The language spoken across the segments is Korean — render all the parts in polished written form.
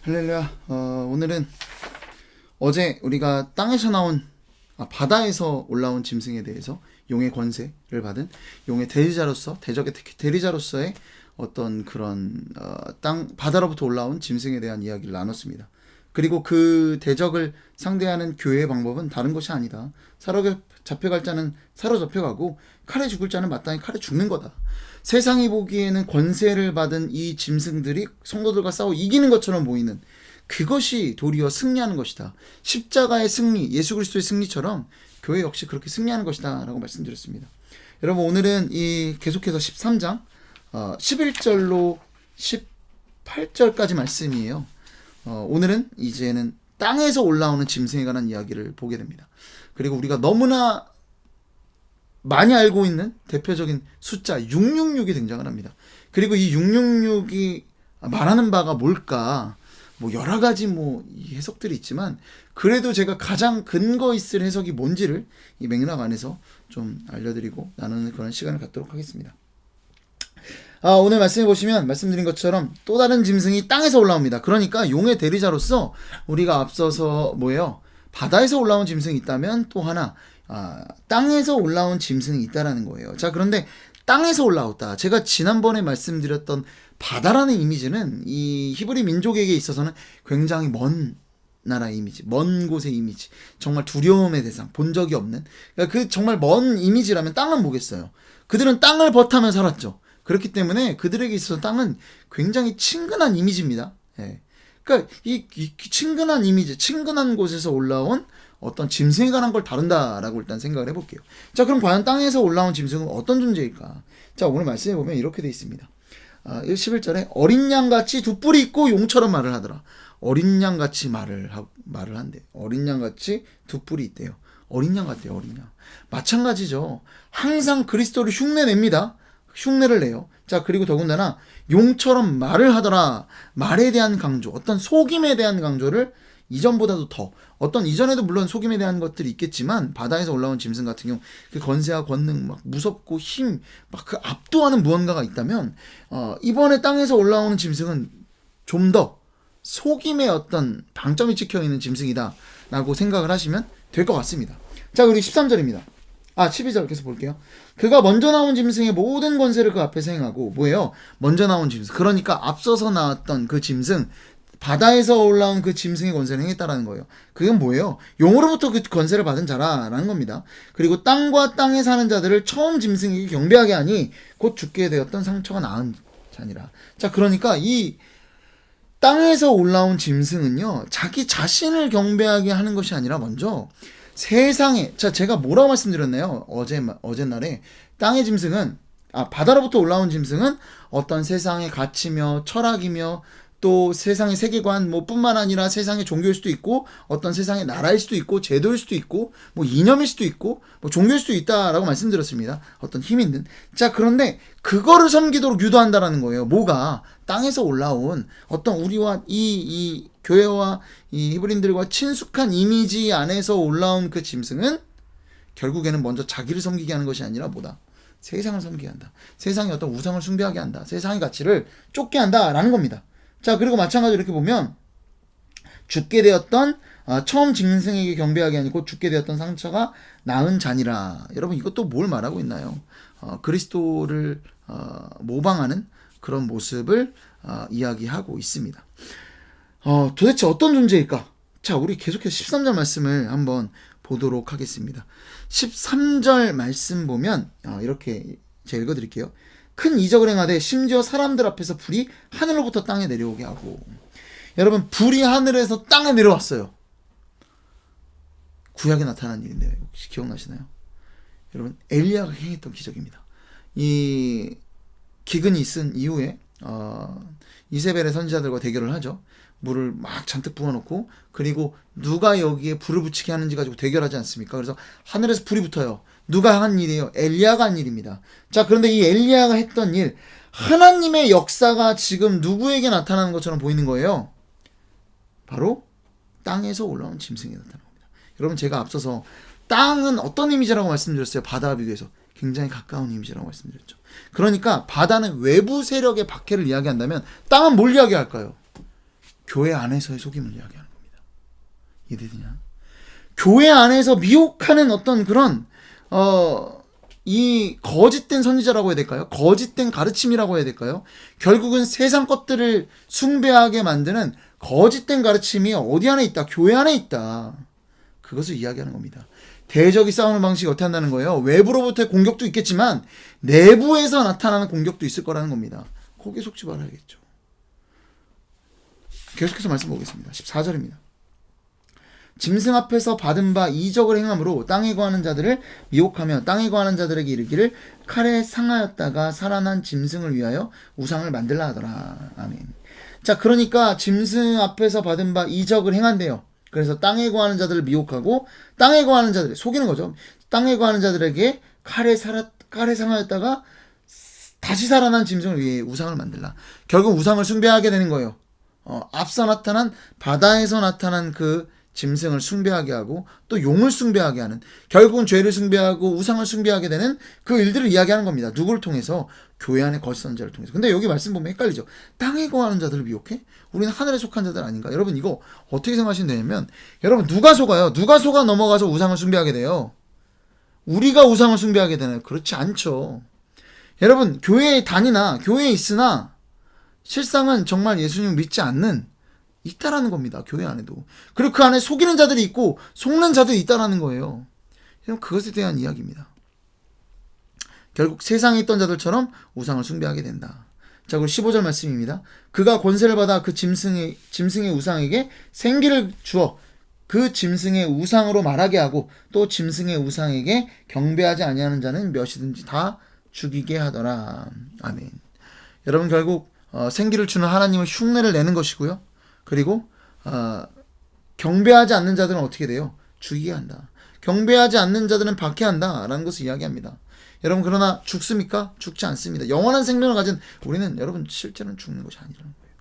할렐루야. 오늘은 어제 우리가 땅에서 나온 바다에서 올라온 짐승에 대해서 용의 권세를 받은 용의 대리자로서 대적의 대리자로서의 어떤 그런 바다로부터 올라온 짐승에 대한 이야기를 나눴습니다. 그리고 그 대적을 상대하는 교회의 방법은 다른 것이 아니다. 잡혀갈 자는 사로잡혀가고 칼에 죽을 자는 마땅히 칼에 죽는 거다. 세상이 보기에는 권세를 받은 이 짐승들이 성도들과 싸워 이기는 것처럼 보이는 그것이 도리어 승리하는 것이다. 십자가의 승리, 예수 그리스도의 승리처럼 교회 역시 그렇게 승리하는 것이다 라고 말씀드렸습니다. 여러분, 오늘은 계속해서 13장 11절로 18절까지 말씀이에요. 오늘은 이제는 땅에서 올라오는 짐승에 관한 이야기를 보게 됩니다. 그리고 우리가 너무나 많이 알고 있는 대표적인 숫자 666이 등장을 합니다. 그리고 이 666이 말하는 바가 뭘까? 여러 가지 해석들이 있지만, 그래도 제가 가장 근거 있을 해석이 뭔지를 이 맥락 안에서 좀 알려드리고 나누는 그런 시간을 갖도록 하겠습니다. 오늘 말씀해 보시면 말씀드린 것처럼 또 다른 짐승이 땅에서 올라옵니다. 그러니까 용의 대리자로서 우리가 앞서서 바다에서 올라온 짐승이 있다면 또 하나 땅에서 올라온 짐승이 있다라는 거예요. 자, 그런데 땅에서 올라왔다. 제가 지난번에 말씀드렸던 바다라는 이미지는 이 히브리 민족에게 있어서는 굉장히 먼 나라의 이미지, 먼 곳의 이미지, 정말 두려움의 대상, 본 적이 없는, 그러니까 그 정말 먼 이미지라면 땅은 뭐겠어요. 그들은 땅을 벗하며 살았죠. 그렇기 때문에 그들에게 있어서 땅은 굉장히 친근한 이미지입니다. 예. 그러니까 이 친근한 이미지, 친근한 곳에서 올라온 어떤 짐승에 관한 걸 다룬다라고 일단 생각을 해볼게요. 자, 그럼 과연 땅에서 올라온 짐승은 어떤 존재일까? 자, 오늘 말씀해 보면 이렇게 돼 있습니다. 11절에 어린 양같이 두 뿔이 있고 용처럼 말을 하더라. 어린 양같이 말을 한대. 어린 양같이 두 뿔이 있대요. 어린 양 같대요. 어린 양. 마찬가지죠. 항상 그리스도를 흉내냅니다. 흉내를 내요. 자, 그리고 더군다나 용처럼 말을 하더라. 말에 대한 강조, 어떤 속임에 대한 강조를 이전보다도 더, 어떤 이전에도 물론 속임에 대한 것들이 있겠지만 바다에서 올라온 짐승 같은 경우 그 권세와 권능, 무섭고 힘, 그 압도하는 무언가가 있다면 이번에 땅에서 올라오는 짐승은 좀 더 속임의 어떤 방점이 찍혀 있는 짐승이다 라고 생각을 하시면 될 것 같습니다. 자, 그리고 13절입니다. 12절 계속 볼게요. 그가 먼저 나온 짐승의 모든 권세를 그 앞에서 행하고, 뭐예요? 먼저 나온 짐승. 그러니까 앞서서 나왔던 그 짐승, 바다에서 올라온 그 짐승의 권세를 행했다라는 거예요. 그건 뭐예요? 용으로부터 그 권세를 받은 자라라는 겁니다. 그리고 땅과 땅에 사는 자들을 처음 짐승에게 경배하게 하니 곧 죽게 되었던 상처가 나은 자니라. 자, 그러니까 이 땅에서 올라온 짐승은요, 자기 자신을 경배하게 하는 것이 아니라 먼저 세상에, 제가 뭐라고 말씀드렸나요? 어제날에 땅의 짐승은, 바다로부터 올라온 짐승은 어떤 세상의 가치며 철학이며 또 세상의 세계관 뿐만 아니라 세상의 종교일 수도 있고 어떤 세상의 나라일 수도 있고 제도일 수도 있고 이념일 수도 있고 종교일 수도 있다라고 말씀드렸습니다. 어떤 힘 있는. 자, 그런데 그거를 섬기도록 유도한다라는 거예요. 뭐가? 땅에서 올라온 어떤 우리와 이 교회와 이 히브리인들과 친숙한 이미지 안에서 올라온 그 짐승은 결국에는 먼저 자기를 섬기게 하는 것이 아니라 뭐다? 세상을 섬기게 한다. 세상의 어떤 우상을 숭배하게 한다. 세상의 가치를 쫓게 한다라는 겁니다. 자, 그리고 마찬가지로 이렇게 보면 죽게 되었던 처음 짐승에게 경배하게 하니 곧 죽게 되었던 상처가 나은 자니라. 여러분, 이것도 뭘 말하고 있나요? 그리스도를 모방하는 그런 모습을 이야기하고 있습니다. 도대체 어떤 존재일까? 자, 우리 계속해서 13절 말씀을 한번 보도록 하겠습니다. 13절 말씀 보면 이렇게 제가 읽어드릴게요. 큰 이적을 행하되 심지어 사람들 앞에서 불이 하늘로부터 땅에 내려오게 하고. 여러분, 불이 하늘에서 땅에 내려왔어요. 구약에 나타난 일인데요. 혹시 기억나시나요? 여러분, 엘리야가 행했던 기적입니다. 이 기근이 있은 이후에 이세벨의 선지자들과 대결을 하죠. 물을 막 잔뜩 부어놓고, 그리고 누가 여기에 불을 붙이게 하는지 가지고 대결하지 않습니까? 그래서 하늘에서 불이 붙어요. 누가 한 일이에요? 엘리야가 한 일입니다. 자, 그런데 이 엘리야가 했던 일, 하나님의 역사가 지금 누구에게 나타나는 것처럼 보이는 거예요. 바로 땅에서 올라온 짐승에 나타나는 겁니다. 여러분, 제가 앞서서 땅은 어떤 이미지라고 말씀드렸어요? 바다와 비교해서 굉장히 가까운 이미지라고 말씀드렸죠. 그러니까 바다는 외부 세력의 박해를 이야기한다면 땅은 뭘 이야기할까요? 교회 안에서의 속임을 이야기하는 겁니다. 이해되냐? 교회 안에서 미혹하는 어떤 그런 이 거짓된 선지자라고 해야 될까요? 거짓된 가르침이라고 해야 될까요? 결국은 세상 것들을 숭배하게 만드는 거짓된 가르침이 어디 안에 있다? 교회 안에 있다. 그것을 이야기하는 겁니다. 대적이 싸우는 방식이 어떻게 한다는 거예요? 외부로부터의 공격도 있겠지만 내부에서 나타나는 공격도 있을 거라는 겁니다. 거기에 속지 말아야겠죠. 계속해서 말씀 보겠습니다. 14절입니다. 짐승 앞에서 받은 바 이적을 행함으로 땅에 거하는 자들을 미혹하며 땅에 거하는 자들에게 이르기를 칼에 상하였다가 살아난 짐승을 위하여 우상을 만들라 하더라. 아멘. 자, 그러니까 짐승 앞에서 받은 바 이적을 행한대요. 그래서 땅에 거하는 자들을 미혹하고 땅에 거하는 자들 속이는 거죠. 땅에 거하는 자들에게 칼에 상하였다가 다시 살아난 짐승을 위해 우상을 만들라. 결국 우상을 숭배하게 되는 거예요. 앞서 나타난 바다에서 나타난 그 짐승을 숭배하게 하고 또 용을 숭배하게 하는, 결국은 죄를 숭배하고 우상을 숭배하게 되는 그 일들을 이야기하는 겁니다. 누구를 통해서? 교회 안의 거짓 선지자를 통해서. 근데 여기 말씀 보면 헷갈리죠. 땅에 거하는 자들을 미혹해? 우리는 하늘에 속한 자들 아닌가? 여러분 이거 어떻게 생각하시면 되냐면, 여러분 누가 속아요? 누가 속아 넘어가서 우상을 숭배하게 돼요? 우리가 우상을 숭배하게 되나요? 그렇지 않죠. 여러분 교회에 다니나 교회에 있으나 실상은 정말 예수님을 믿지 않는 있다라는 겁니다. 교회 안에도. 그리고 그 안에 속이는 자들이 있고 속는 자들이 있다라는 거예요. 그것에 대한 이야기입니다. 결국 세상에 있던 자들처럼 우상을 숭배하게 된다. 자, 그리고 15절 말씀입니다. 그가 권세를 받아 그 짐승의 우상에게 생기를 주어 그 짐승의 우상으로 말하게 하고 또 짐승의 우상에게 경배하지 아니하는 자는 몇이든지 다 죽이게 하더라. 아멘. 여러분 결국 생기를 주는 하나님을 흉내를 내는 것이고요. 그리고 경배하지 않는 자들은 어떻게 돼요? 죽이게 한다. 경배하지 않는 자들은 박해한다 라는 것을 이야기합니다. 여러분 그러나 죽습니까? 죽지 않습니다. 영원한 생명을 가진 우리는 여러분 실제로는 죽는 것이 아니라는 거예요.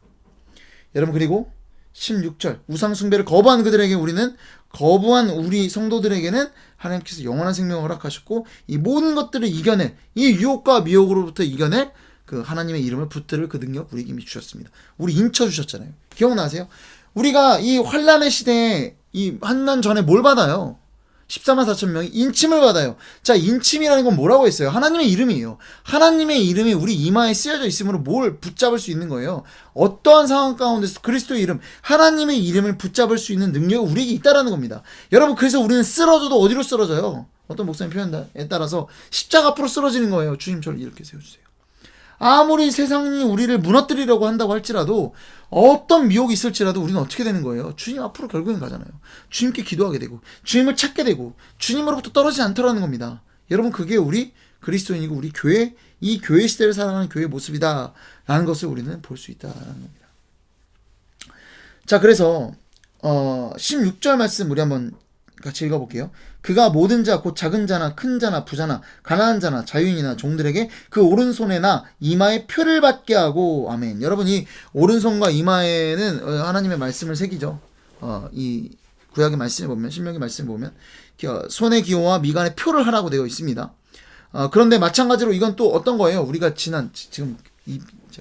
여러분 그리고 16절 우상 숭배를 거부한 그들에게 우리는 거부한 우리 성도들에게는 하나님께서 영원한 생명을 허락하셨고 이 모든 것들을 이겨낼 이 유혹과 미혹으로부터 이겨낼 그 하나님의 이름을 붙들을 그 능력 우리에게 이미 주셨습니다. 우리 인쳐 주셨잖아요. 기억나세요? 우리가 이 환란의 시대에 이 환난 전에 뭘 받아요? 14만 4천 명이 인침을 받아요. 자, 인침이라는 건 뭐라고 했어요? 하나님의 이름이에요. 하나님의 이름이 우리 이마에 쓰여져 있으므로 뭘 붙잡을 수 있는 거예요. 어떠한 상황 가운데서 그리스도의 이름, 하나님의 이름을 붙잡을 수 있는 능력이 우리에게 있다라는 겁니다. 여러분 그래서 우리는 쓰러져도 어디로 쓰러져요? 어떤 목사님 표현에 따라서 십자가 앞으로 쓰러지는 거예요. 주님 저를 이렇게 세워주세요. 아무리 세상이 우리를 무너뜨리려고 한다고 할지라도 어떤 미혹이 있을지라도 우리는 어떻게 되는 거예요? 주님 앞으로 결국엔 가잖아요. 주님께 기도하게 되고 주님을 찾게 되고 주님으로부터 떨어지지 않더라는 겁니다. 여러분 그게 우리 그리스도인이고 우리 교회, 이 교회 시대를 살아가는 교회의 모습이다 라는 것을 우리는 볼 수 있다라는 겁니다. 자, 그래서 16절 말씀 우리 한번 같이 읽어볼게요. 그가 모든 자 곧 작은 자나 큰 자나 부자나 가난한 자나 자유인이나 종들에게 그 오른손에나 이마에 표를 받게 하고. 아멘. 여러분 이 오른손과 이마에는 하나님의 말씀을 새기죠. 이 구약의 말씀을 보면, 신명기 말씀을 보면 손의 기호와 미간에 표를 하라고 되어 있습니다. 그런데 마찬가지로 이건 또 어떤 거예요? 우리가 지금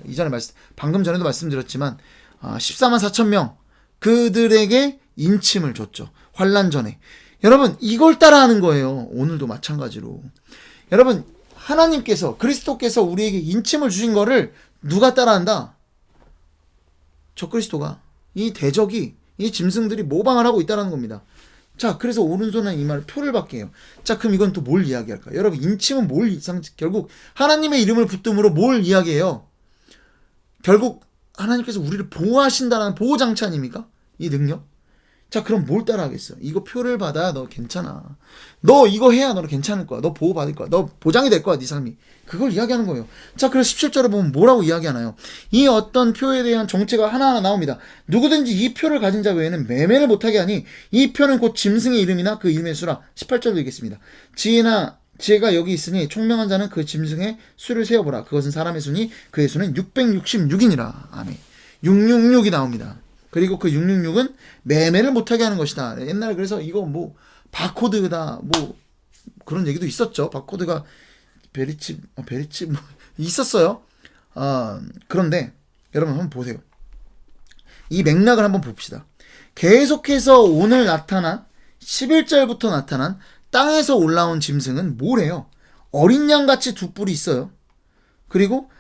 이전에 방금 전에도 말씀드렸지만 14만 4천 명 그들에게 인침을 줬죠. 환란 전에. 여러분 이걸 따라하는 거예요. 오늘도 마찬가지로. 여러분 하나님께서 그리스도께서 우리에게 인침을 주신 거를 누가 따라한다? 저 그리스도가. 이 대적이 이 짐승들이 모방을 하고 있다는 겁니다. 자, 그래서 오른손에 이마를 표를 받게 해요. 자, 그럼 이건 또 뭘 이야기할까요? 여러분 인침은 결국 하나님의 이름을 붙듦으로 뭘 이야기해요? 결국 하나님께서 우리를 보호하신다는 보호장치 아닙니까? 이 능력. 자, 그럼 뭘 따라하겠어? 이거 표를 받아야 너 괜찮아. 너 이거 해야 너는 괜찮을 거야. 너 보호받을 거야. 너 보장이 될 거야. 네 삶이. 그걸 이야기하는 거예요. 자, 그래서 17절에 보면 뭐라고 이야기하나요? 이 어떤 표에 대한 정체가 하나하나 나옵니다. 누구든지 이 표를 가진 자 외에는 매매를 못하게 하니 이 표는 곧 짐승의 이름이나 그 이름의 수라. 18절도 읽겠습니다. 지혜가 여기 있으니 총명한 자는 그 짐승의 수를 세어보라. 그것은 사람의 수니 그의 수는 666이니라. 아멘. 666이 나옵니다. 그리고 그 666은 매매를 못하게 하는 것이다. 옛날에 그래서 이거 뭐 바코드다 뭐 그런 얘기도 있었죠. 바코드가 베리칩 뭐 있었어요. 그런데 여러분 한번 보세요. 이 맥락을 한번 봅시다. 계속해서 오늘 나타난 11절부터 나타난 땅에서 올라온 짐승은 뭐래요? 어린 양같이 두 뿔이 있어요. 그리고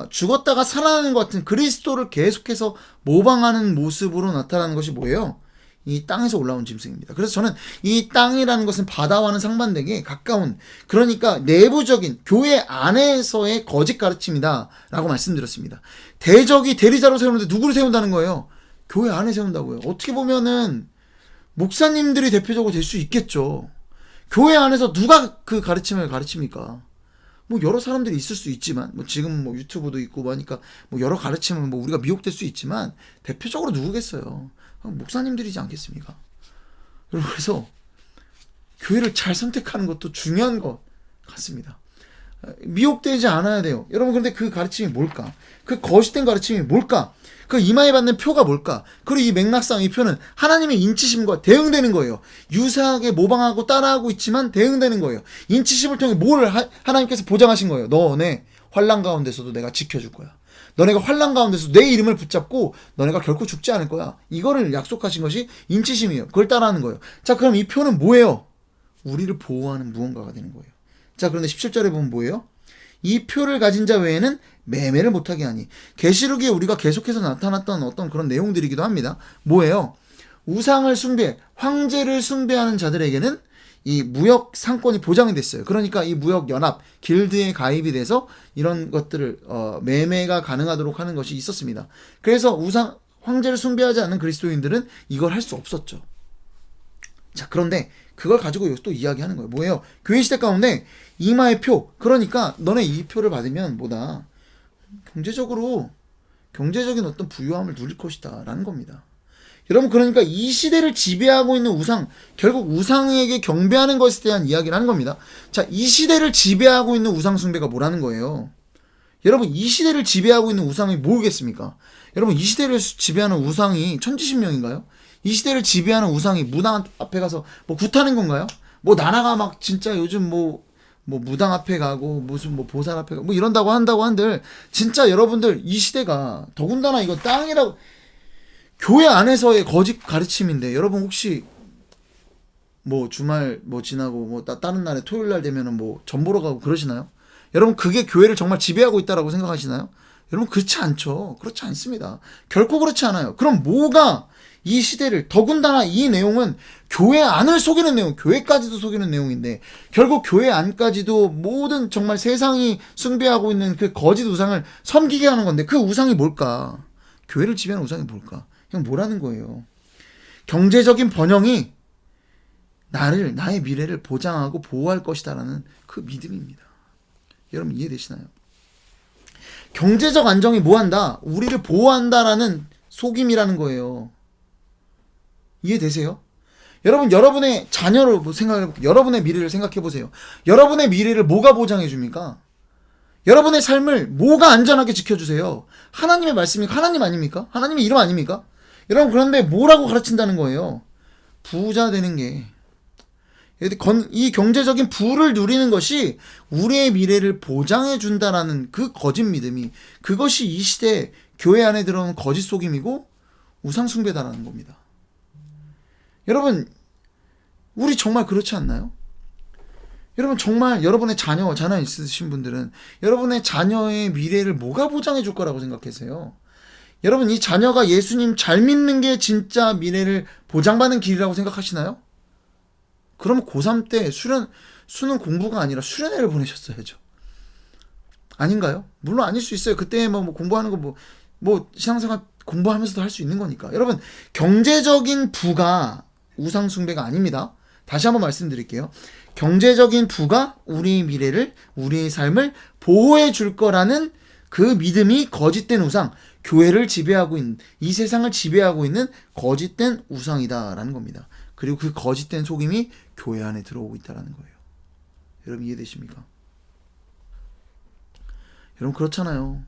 죽었다가 살아나는 것 같은 그리스도를 계속해서 모방하는 모습으로 나타나는 것이 뭐예요? 이 땅에서 올라온 짐승입니다. 그래서 저는 이 땅이라는 것은 바다와는 상반되게 가까운, 그러니까 내부적인 교회 안에서의 거짓 가르침이다 라고 말씀드렸습니다. 대적이 대리자로 세우는데 누구를 세운다는 거예요? 교회 안에 세운다고요. 어떻게 보면은 목사님들이 대표적으로 될 수 있겠죠. 교회 안에서 누가 그 가르침을 가르칩니까? 뭐 여러 사람들이 있을 수 있지만, 뭐 지금 뭐 유튜브도 있고 뭐 하니까 뭐 여러 가르침은 뭐 우리가 미혹될 수 있지만, 대표적으로 누구겠어요? 목사님들이지 않겠습니까? 여러분, 그래서 교회를 잘 선택하는 것도 중요한 것 같습니다. 미혹되지 않아야 돼요. 여러분, 그런데 그 가르침이 뭘까? 그 거짓된 가르침이 뭘까? 그 이마에 받는 표가 뭘까? 그리고 이 맥락상 이 표는 하나님의 인치심과 대응되는 거예요. 유사하게 모방하고 따라하고 있지만 대응되는 거예요. 인치심을 통해 뭘 하나님께서 보장하신 거예요. 너네 환난 가운데서도 내가 지켜줄 거야. 너네가 환난 가운데서 내 이름을 붙잡고 너네가 결코 죽지 않을 거야. 이거를 약속하신 것이 인치심이에요. 그걸 따라하는 거예요. 자, 그럼 이 표는 뭐예요? 우리를 보호하는 무언가가 되는 거예요. 자, 그런데 17절에 보면 뭐예요? 이 표를 가진 자 외에는 매매를 못하게 하니. 계시록에 우리가 계속해서 나타났던 어떤 그런 내용들이기도 합니다. 뭐예요? 우상을 숭배, 황제를 숭배하는 자들에게는 이 무역 상권이 보장이 됐어요. 그러니까 이 무역 연합, 길드에 가입이 돼서 이런 것들을 매매가 가능하도록 하는 것이 있었습니다. 그래서 황제를 숭배하지 않는 그리스도인들은 이걸 할 수 없었죠. 자, 그런데 그걸 가지고 또 이야기하는 거예요. 뭐예요? 교회 시대 가운데 이마의 표, 그러니까 너네 이 표를 받으면 뭐다? 경제적인 어떤 부유함을 누릴 것이다 라는 겁니다. 여러분, 그러니까 이 시대를 지배하고 있는 우상, 결국 우상에게 경배하는 것에 대한 이야기를 하는 겁니다. 자, 이 시대를 지배하고 있는 우상 숭배가 뭐라는 거예요? 여러분, 이 시대를 지배하고 있는 우상이 뭐겠습니까? 여러분, 이 시대를 지배하는 우상이 천지신명인가요? 이 시대를 지배하는 우상이 무당 앞에 가서 뭐 굿하는 건가요? 뭐 나라가 막 진짜 요즘 뭐 무당 앞에 가고 무슨 뭐 보살 앞에 가고 뭐 이런다고 한다고 한들, 진짜 여러분들 이 시대가 더군다나 이거 땅이라고 교회 안에서의 거짓 가르침인데, 여러분 혹시 뭐 주말 뭐 지나고 뭐 다른 날에 토요일 날 되면은 뭐 전 보러 가고 그러시나요? 여러분, 그게 교회를 정말 지배하고 있다라고 생각하시나요? 여러분, 그렇지 않죠. 그렇지 않습니다. 결코 그렇지 않아요. 그럼 뭐가 이 시대를, 더군다나 이 내용은 교회 안을 속이는 내용, 교회까지도 속이는 내용인데, 결국 교회 안까지도 모든 정말 세상이 숭배하고 있는 그 거짓 우상을 섬기게 하는 건데, 그 우상이 뭘까? 교회를 지배하는 우상이 뭘까? 그냥 뭐라는 거예요? 경제적인 번영이 나의 미래를 보장하고 보호할 것이다라는 그 믿음입니다. 여러분, 이해되시나요? 경제적 안정이 뭐한다? 우리를 보호한다라는 속임이라는 거예요. 이해되세요? 여러분, 여러분의 자녀를 여러분의 미래를 생각해 보세요. 여러분의 미래를 뭐가 보장해 줍니까? 여러분의 삶을 뭐가 안전하게 지켜주세요? 하나님의 말씀입니까? 하나님 아닙니까? 하나님의 이름 아닙니까? 여러분, 그런데 뭐라고 가르친다는 거예요? 부자 되는 게, 이 경제적인 부를 누리는 것이 우리의 미래를 보장해 준다라는 그 거짓 믿음이, 그것이 이 시대 교회 안에 들어오는 거짓 속임이고 우상 숭배다라는 겁니다. 여러분, 우리 정말 그렇지 않나요? 여러분, 정말 여러분의 자녀 있으신 분들은 여러분의 자녀의 미래를 뭐가 보장해 줄 거라고 생각하세요? 여러분, 이 자녀가 예수님 잘 믿는 게 진짜 미래를 보장받는 길이라고 생각하시나요? 그러면 고3 때 수능 공부가 아니라 수련회를 보내셨어야죠. 아닌가요? 물론 아닐 수 있어요. 그때 뭐 공부하는 거 뭐 신앙생활 공부하면서도 할 수 있는 거니까. 여러분, 경제적인 부가 우상 숭배가 아닙니다. 다시 한번 말씀드릴게요. 경제적인 부가 우리의 미래를, 우리의 삶을 보호해 줄 거라는 그 믿음이 거짓된 우상, 교회를 지배하고 있는, 이 세상을 지배하고 있는 거짓된 우상이다라는 겁니다. 그리고 그 거짓된 속임이 교회 안에 들어오고 있다는 거예요. 여러분, 이해되십니까? 여러분, 그렇잖아요.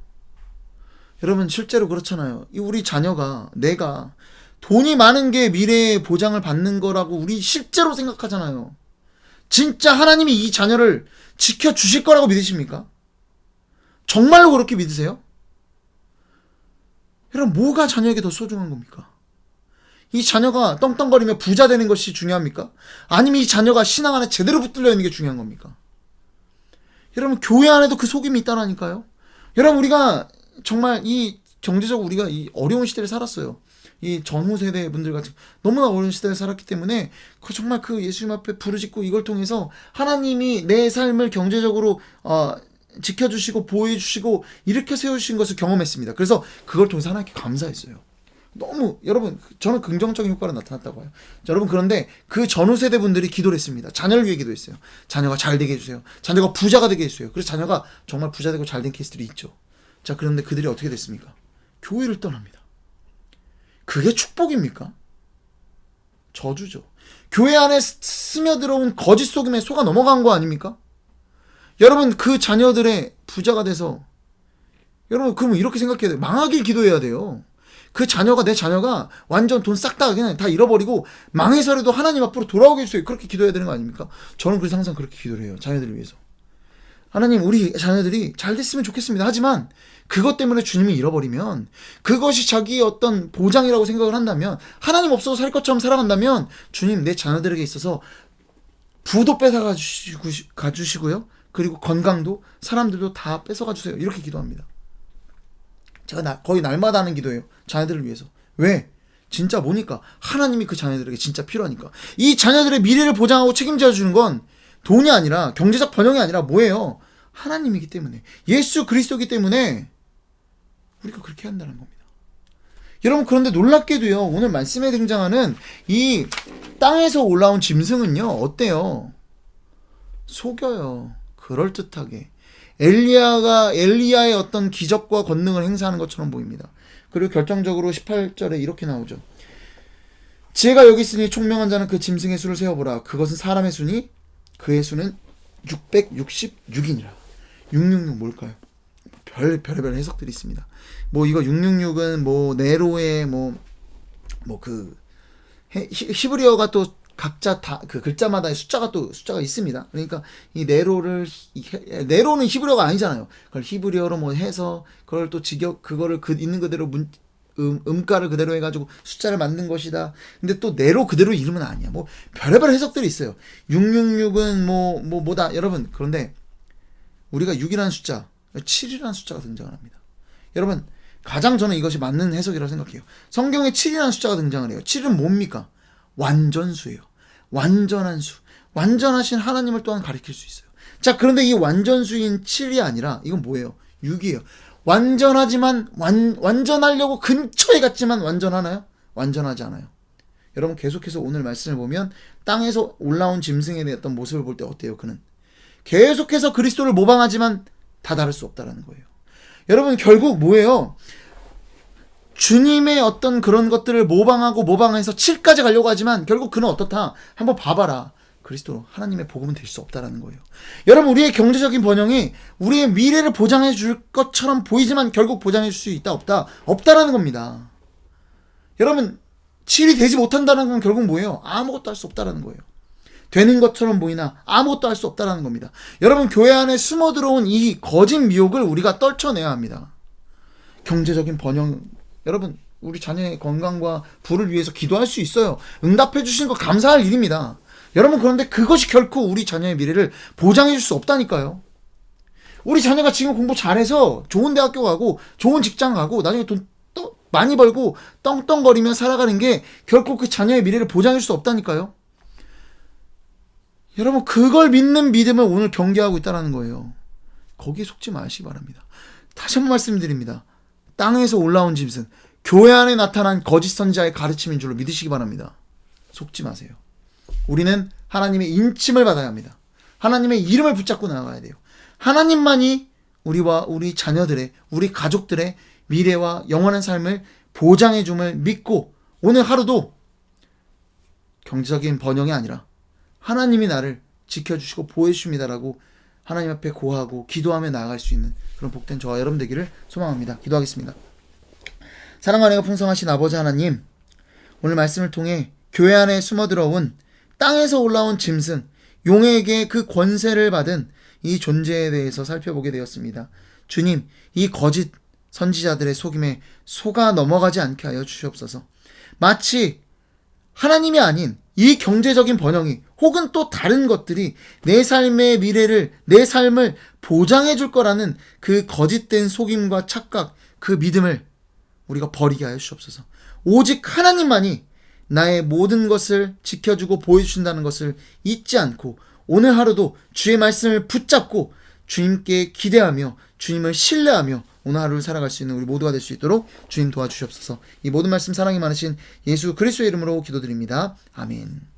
여러분, 실제로 그렇잖아요. 우리 자녀가, 내가 돈이 많은 게 미래의 보장을 받는 거라고 우리 실제로 생각하잖아요. 진짜 하나님이 이 자녀를 지켜주실 거라고 믿으십니까? 정말로 그렇게 믿으세요? 여러분, 뭐가 자녀에게 더 소중한 겁니까? 이 자녀가 떵떵거리며 부자 되는 것이 중요합니까? 아니면 이 자녀가 신앙 안에 제대로 붙들려 있는 게 중요한 겁니까? 여러분, 교회 안에도 그 속임이 있다라니까요. 여러분, 우리가 정말 이 경제적으로 우리가 이 어려운 시대를 살았어요. 이 전후 세대 분들 같은 너무나 어려운 시대를 살았기 때문에 정말 그 예수님 앞에 부르짖고 이걸 통해서 하나님이 내 삶을 경제적으로 지켜주시고 보호해주시고 이렇게 세우신 것을 경험했습니다. 그래서 그걸 통해서 하나님께 감사했어요. 너무 여러분, 저는 긍정적인 효과가 나타났다고 봐요. 여러분, 그런데 그 전후 세대 분들이 기도를 했습니다. 자녀를 위해 기도했어요. 자녀가 잘 되게 해주세요. 자녀가 부자가 되게 해주세요. 그래서 자녀가 정말 부자 되고 잘 된 케이스들이 있죠. 자, 그런데 그들이 어떻게 됐습니까? 교회를 떠납니다. 그게 축복입니까? 저주죠. 교회 안에 스며들어온 거짓 속임에 속아 넘어간 거 아닙니까? 여러분, 그 자녀들의 부자가 돼서, 여러분, 그러면 이렇게 생각해야 돼요. 망하길 기도해야 돼요. 그 자녀가, 내 자녀가 완전 돈 싹 다 그냥 다 잃어버리고 망해서라도 하나님 앞으로 돌아오게 해주세요. 그렇게 기도해야 되는 거 아닙니까? 저는 그래서 항상 그렇게 기도를 해요. 자녀들을 위해서. 하나님, 우리 자녀들이 잘 됐으면 좋겠습니다. 하지만 그것 때문에 주님이 잃어버리면, 그것이 자기의 어떤 보장이라고 생각을 한다면, 하나님 없어도 살 것처럼 살아간다면, 주님, 내 자녀들에게 있어서 부도 뺏어가 주시고요. 그리고 건강도, 사람들도 다 뺏어가 주세요. 이렇게 기도합니다. 제가 거의 날마다 하는 기도예요. 자녀들을 위해서. 왜? 진짜 뭐니까? 하나님이 그 자녀들에게 진짜 필요하니까. 이 자녀들의 미래를 보장하고 책임져 주는 건 돈이 아니라, 경제적 번영이 아니라 뭐예요? 하나님이기 때문에, 예수 그리스도이기 때문에 우리가 그렇게 한다는 겁니다. 여러분, 그런데 놀랍게도요, 오늘 말씀에 등장하는 이 땅에서 올라온 짐승은요, 어때요? 속여요. 그럴듯하게. 엘리야의 어떤 기적과 권능을 행사하는 것처럼 보입니다. 그리고 결정적으로 18절에 이렇게 나오죠. 지혜가 여기 있으니 총명한 자는 그 짐승의 수를 세어보라. 그것은 사람의 수니 그의 수는 666이니라. 666 뭘까요? 별의별 해석들이 있습니다. 뭐 이거 666은 네로의 히브리어가 또 각자 다 그 글자마다 숫자가 있습니다. 그러니까 이 네로는 히브리어가 아니잖아요. 그걸 히브리어로 해서 그걸 또 그거를 있는 그대로 음가를 그대로 해가지고 숫자를 만든 것이다. 근데 또 네로 그대로 이름은 아니야. 별의별 해석들이 있어요. 666은 뭐다. 여러분, 그런데 우리가 6이라는 숫자, 7이라는 숫자가 등장을 합니다. 여러분, 가장 저는 이것이 맞는 해석이라고 생각해요. 성경에 7이라는 숫자가 등장을 해요. 7은 뭡니까? 완전수예요. 완전한 수. 완전하신 하나님을 또한 가리킬 수 있어요. 자, 그런데 이 완전수인 7이 아니라 이건 뭐예요? 6이에요. 완전하지만 완전하려고 근처에 갔지만 완전하나요? 완전하지 않아요. 여러분, 계속해서 오늘 말씀을 보면 땅에서 올라온 짐승에 대한 어떤 모습을 볼 때 어때요? 그는 계속해서 그리스도를 모방하지만 다 다를 수 없다라는 거예요. 여러분, 결국 뭐예요? 주님의 어떤 그런 것들을 모방해서 7까지 가려고 하지만 결국 그는 어떻다? 한번 봐봐라. 그리스도 하나님의 복음은 될 수 없다라는 거예요. 여러분, 우리의 경제적인 번영이 우리의 미래를 보장해 줄 것처럼 보이지만 결국 보장해 줄 수 있다 없다? 없다라는 겁니다. 여러분, 7이 되지 못한다는 건 결국 뭐예요? 아무것도 할 수 없다라는 거예요. 되는 것처럼 보이나 아무것도 할 수 없다라는 겁니다. 여러분, 교회 안에 숨어 들어온 이 거짓 미혹을 우리가 떨쳐내야 합니다. 경제적인 번영, 여러분, 우리 자녀의 건강과 부를 위해서 기도할 수 있어요. 응답해 주시는 거 감사할 일입니다. 여러분, 그런데 그것이 결코 우리 자녀의 미래를 보장해 줄 수 없다니까요. 우리 자녀가 지금 공부 잘해서 좋은 대학교 가고 좋은 직장 가고 나중에 돈 많이 벌고 떵떵거리며 살아가는 게 결코 그 자녀의 미래를 보장해 줄 수 없다니까요. 여러분, 그걸 믿는 믿음을 오늘 경계하고 있다는 거예요. 거기에 속지 마시기 바랍니다. 다시 한번 말씀드립니다. 땅에서 올라온 짐승, 교회 안에 나타난 거짓 선지자의 가르침인 줄로 믿으시기 바랍니다. 속지 마세요. 우리는 하나님의 인침을 받아야 합니다. 하나님의 이름을 붙잡고 나아가야 돼요. 하나님만이 우리와 우리 자녀들의, 우리 가족들의 미래와 영원한 삶을 보장해 줌을 믿고 오늘 하루도 경제적인 번영이 아니라 하나님이 나를 지켜주시고 보호해주십니다라고 하나님 앞에 고하고 기도하며 나아갈 수 있는 그런 복된 저와 여러분 되기를 소망합니다. 기도하겠습니다. 사랑과 은혜가 풍성하신 아버지 하나님, 오늘 말씀을 통해 교회 안에 숨어 들어온 땅에서 올라온 짐승, 용에게 그 권세를 받은 이 존재에 대해서 살펴보게 되었습니다. 주님, 이 거짓 선지자들의 속임에 속아 넘어가지 않게 하여 주시옵소서. 마치 하나님이 아닌 이 경제적인 번영이 혹은 또 다른 것들이 내 삶의 미래를, 내 삶을 보장해 줄 거라는 그 거짓된 속임과 착각, 그 믿음을 우리가 버리게 하여 주시옵소서. 오직 하나님만이 나의 모든 것을 지켜주고 보여주신다는 것을 잊지 않고 오늘 하루도 주의 말씀을 붙잡고 주님께 기대하며 주님을 신뢰하며 오늘 하루를 살아갈 수 있는 우리 모두가 될 수 있도록 주님 도와주시옵소서. 이 모든 말씀 사랑이 많으신 예수 그리스도의 이름으로 기도드립니다. 아멘.